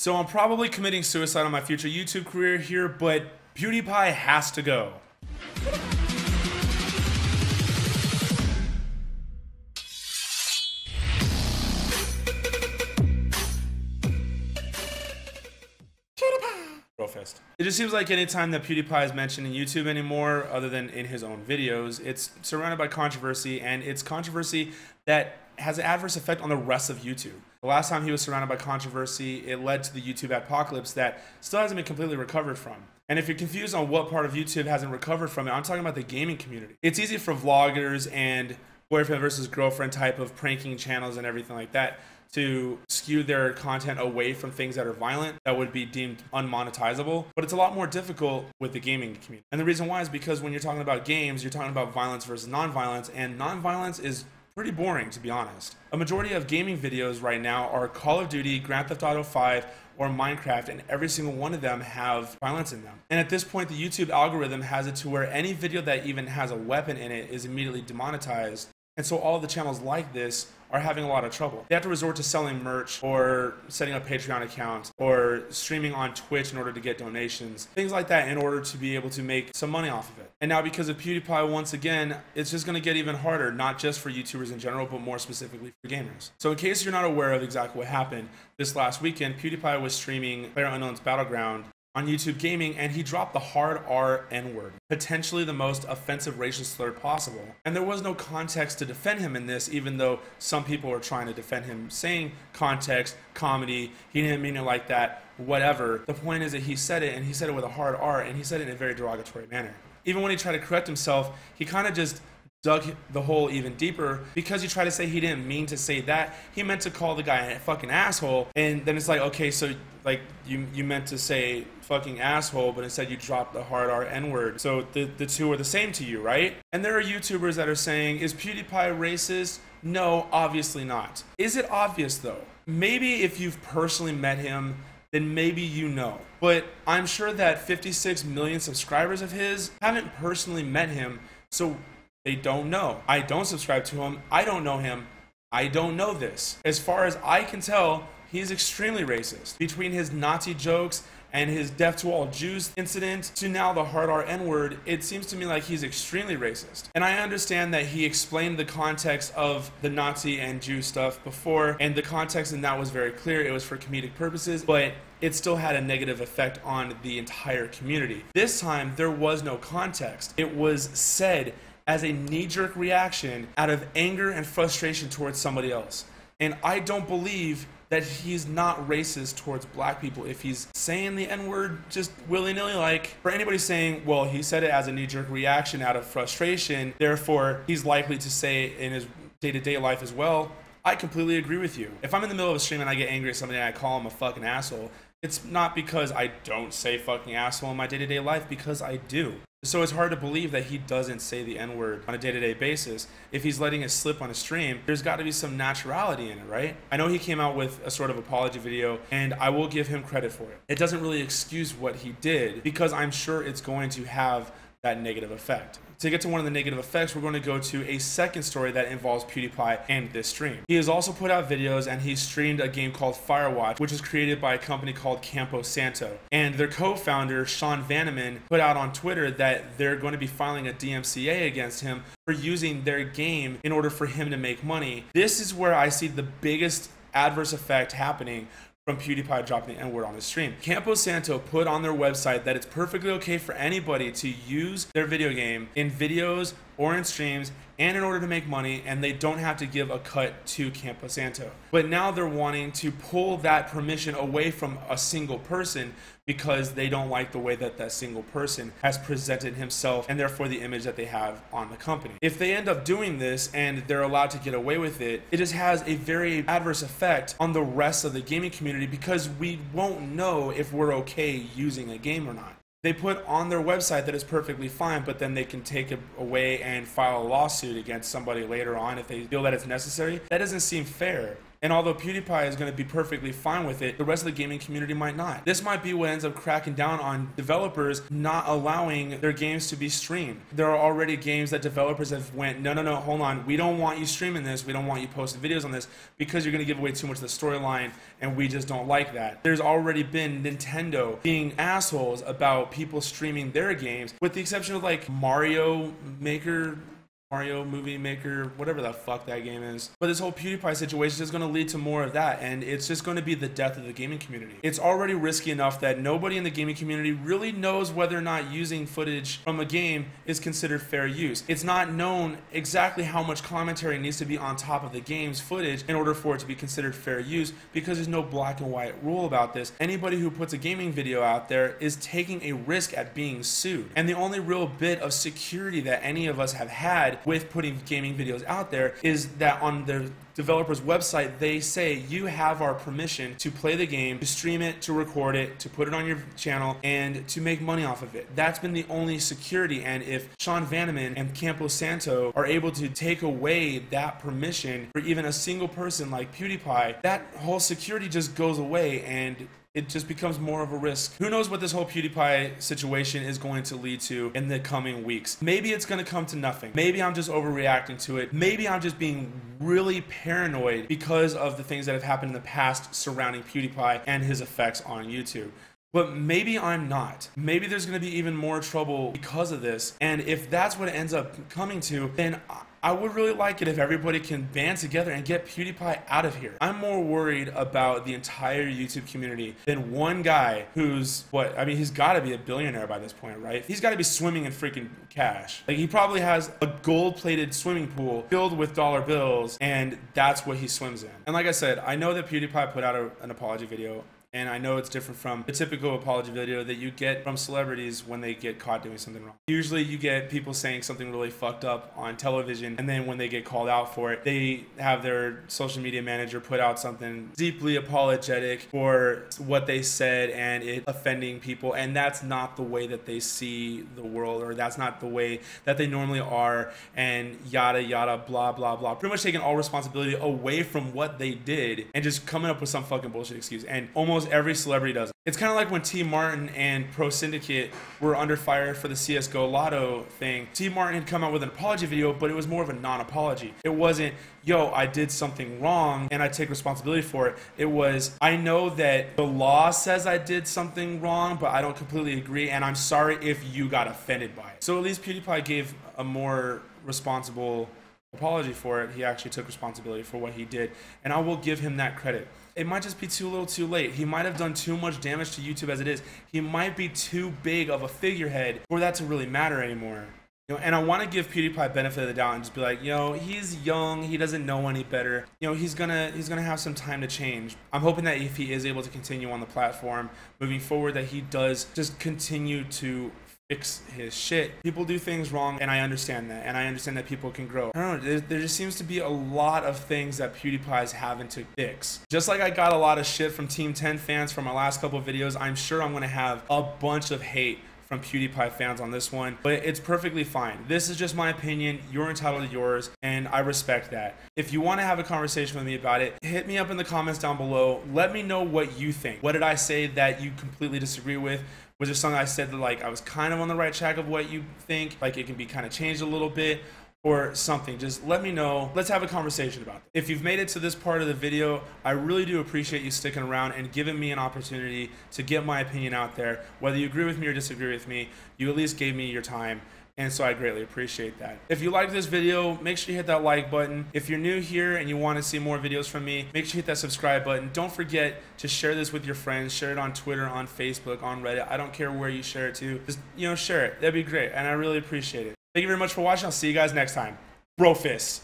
So I'm probably committing suicide on my future YouTube career here, but PewDiePie has to go. It just seems like anytime that PewDiePie is mentioned in YouTube anymore, other than in his own videos, it's surrounded by controversy, and it's controversy that has an adverse effect on the rest of YouTube. The last time he was surrounded by controversy, it led to the YouTube Adpocalypse that still hasn't been completely recovered from. And if you're confused on what part of YouTube hasn't recovered from it, I'm talking about the gaming community. It's easy for vloggers and boyfriend versus girlfriend type of pranking channels and everything like that to skew their content away from things that are violent, that would be deemed unmonetizable. But it's a lot more difficult with the gaming community. And the reason why is because when you're talking about games, you're talking about violence versus non-violence, and non-violence is pretty boring, to be honest. A majority of gaming videos right now are Call of Duty, Grand Theft Auto 5, or Minecraft, and every single one of them have violence in them. And at this point, the YouTube algorithm has it to where any video that even has a weapon in it is immediately demonetized. And so all the channels like this are having a lot of trouble. They have to resort to selling merch or setting up Patreon accounts or streaming on Twitch in order to get donations, things like that, in order to be able to make some money off of it. And now because of PewDiePie, once again, it's just gonna get even harder, not just for YouTubers in general, but more specifically for gamers. So in case you're not aware of exactly what happened, this last weekend, PewDiePie was streaming PlayerUnknown's Battleground on YouTube Gaming, and he dropped the hard R N-word, potentially the most offensive racial slur possible. And there was no context to defend him in this, even though some people were trying to defend him, saying context, comedy, he didn't mean it like that, whatever. The point is that he said it, and he said it with a hard R, and he said it in a very derogatory manner. Even when he tried to correct himself, he kind of just dug the hole even deeper, because he tried to say he didn't mean to say that. He meant to call the guy a fucking asshole, and then it's like, okay, so like you meant to say fucking asshole, but instead you dropped the hard R N-word. So the two are the same to you, right? And there are YouTubers that are saying, is PewDiePie racist? No, obviously not. Is it obvious though? Maybe if you've personally met him, then maybe you know. But I'm sure that 56 million subscribers of his haven't personally met him, so they don't know. I don't subscribe to him. I don't know him. I don't know this. As far as I can tell, he's extremely racist. Between his Nazi jokes and his death to all Jews incident to now the hard R N-word, it seems to me like he's extremely racist. And I understand that he explained the context of the Nazi and Jew stuff before, and the context in that was very clear. It was for comedic purposes, but it still had a negative effect on the entire community. This time, there was no context. It was said as a knee-jerk reaction out of anger and frustration towards somebody else. And I don't believe that he's not racist towards black people if he's saying the N-word just willy-nilly. Like, for anybody saying, well, he said it as a knee-jerk reaction out of frustration, therefore he's likely to say it in his day-to-day life as well, I completely agree with you. If I'm in the middle of a stream and I get angry at somebody and I call him a fucking asshole, it's not because I don't say fucking asshole in my day-to-day life, because I do. So it's hard to believe that he doesn't say the N-word on a day-to-day basis. If he's letting it slip on a stream, there's got to be some naturality in it, right? I know he came out with a sort of apology video, and I will give him credit for it. It doesn't really excuse what he did, because I'm sure it's going to have that negative effect. To get to one of the negative effects, we're going to go to a second story that involves PewDiePie and this stream. He has also put out videos, and he streamed a game called Firewatch, which is created by a company called Campo Santo. And their co-founder, Sean Vanneman, put out on Twitter that they're going to be filing a DMCA against him for using their game in order for him to make money. This is where I see the biggest adverse effect happening from PewDiePie dropping the N-word on his stream. Campo Santo put on their website that it's perfectly okay for anybody to use their video game in videos or in streams and in order to make money, and they don't have to give a cut to Campo Santo. But now they're wanting to pull that permission away from a single person because they don't like the way that that single person has presented himself and therefore the image that they have on the company. If they end up doing this and they're allowed to get away with it, it just has a very adverse effect on the rest of the gaming community, because we won't know if we're okay using a game or not. They put on their website that it's perfectly fine, but then they can take it away and file a lawsuit against somebody later on if they feel that it's necessary. That doesn't seem fair. And although PewDiePie is going to be perfectly fine with it, the rest of the gaming community might not. This might be what ends up cracking down on developers not allowing their games to be streamed. There are already games that developers have went, no, hold on, we don't want you streaming this, we don't want you posting videos on this because you're going to give away too much of the storyline, and we just don't like that. There's already been Nintendo being assholes about people streaming their games, with the exception of like Mario Movie Maker, whatever the fuck that game is. But this whole PewDiePie situation is going to lead to more of that, and it's just going to be the death of the gaming community. It's already risky enough that nobody in the gaming community really knows whether or not using footage from a game is considered fair use. It's not known exactly how much commentary needs to be on top of the game's footage in order for it to be considered fair use, because there's no black and white rule about this. Anybody who puts a gaming video out there is taking a risk at being sued. And the only real bit of security that any of us have had with putting gaming videos out there is that on the developer's website they say you have our permission to play the game, to stream it, to record it, to put it on your channel, and to make money off of it. That's been the only security, and if Sean Vanneman and Campo Santo are able to take away that permission for even a single person like PewDiePie, that whole security just goes away, and it just becomes more of a risk. Who knows what this whole PewDiePie situation is going to lead to in the coming weeks. Maybe it's going to come to nothing. Maybe I'm just overreacting to it. Maybe I'm just being really paranoid because of the things that have happened in the past surrounding PewDiePie and his effects on YouTube. But maybe I'm not. Maybe there's going to be even more trouble because of this. And if that's what it ends up coming to, then I would really like it if everybody can band together and get PewDiePie out of here. I'm more worried about the entire YouTube community than one guy who's, he's got to be a billionaire by this point, right? He's got to be swimming in freaking cash. Like, he probably has a gold-plated swimming pool filled with dollar bills, and that's what he swims in. And like I said, I know that PewDiePie put out an apology video, and I know it's different from the typical apology video that you get from celebrities when they get caught doing something wrong. Usually you get people saying something really fucked up on television, and then when they get called out for it, they have their social media manager put out something deeply apologetic for what they said and it offending people, and that's not the way that they see the world, or that's not the way that they normally are, and yada yada blah blah blah. Pretty much taking all responsibility away from what they did and just coming up with some fucking bullshit excuse, and almost every celebrity does it. It's kind of like when T. Martin and Pro Syndicate were under fire for the CSGO Lotto thing. T. Martin had come out with an apology video, but it was more of a non-apology. It wasn't, yo, I did something wrong and I take responsibility for it. It was, I know that the law says I did something wrong, but I don't completely agree, and I'm sorry if you got offended by it. So at least PewDiePie gave a more responsible apology for it. He actually took responsibility for what he did, and I will give him that credit. It might just be too little too late. He might have done too much damage to YouTube as it is. He might be too big of a figurehead for that to really matter anymore. And I want to give PewDiePie benefit of the doubt and just be like, he's young, he doesn't know any better. He's gonna have some time to change. I'm hoping that if he is able to continue on the platform moving forward, that he does just continue to fix his shit. People do things wrong, and I understand that, and I understand that people can grow. I don't know, there just seems to be a lot of things that PewDiePie's having to fix. Just like I got a lot of shit from Team 10 fans from my last couple of videos, I'm sure I'm gonna have a bunch of hate from PewDiePie fans on this one, but it's perfectly fine. This is just my opinion. You're entitled to yours, and I respect that. If you want to have a conversation with me about it, hit me up in the comments down below. Let me know what you think. What did I say that you completely disagree with? Was there something I said that, like, I was kind of on the right track of what you think, like it can be kind of changed a little bit, or something? Just let me know. Let's have a conversation about it. If you've made it to this part of the video, I really do appreciate you sticking around and giving me an opportunity to get my opinion out there. Whether you agree with me or disagree with me, you at least gave me your time, and so I greatly appreciate that. If you liked this video, make sure you hit that like button. If you're new here and you want to see more videos from me, make sure you hit that subscribe button. Don't forget to share this with your friends. Share it on Twitter, on Facebook, on Reddit. I don't care where you share it to. Just, share it. That'd be great, and I really appreciate it. Thank you very much for watching. I'll see you guys next time. Bro fist.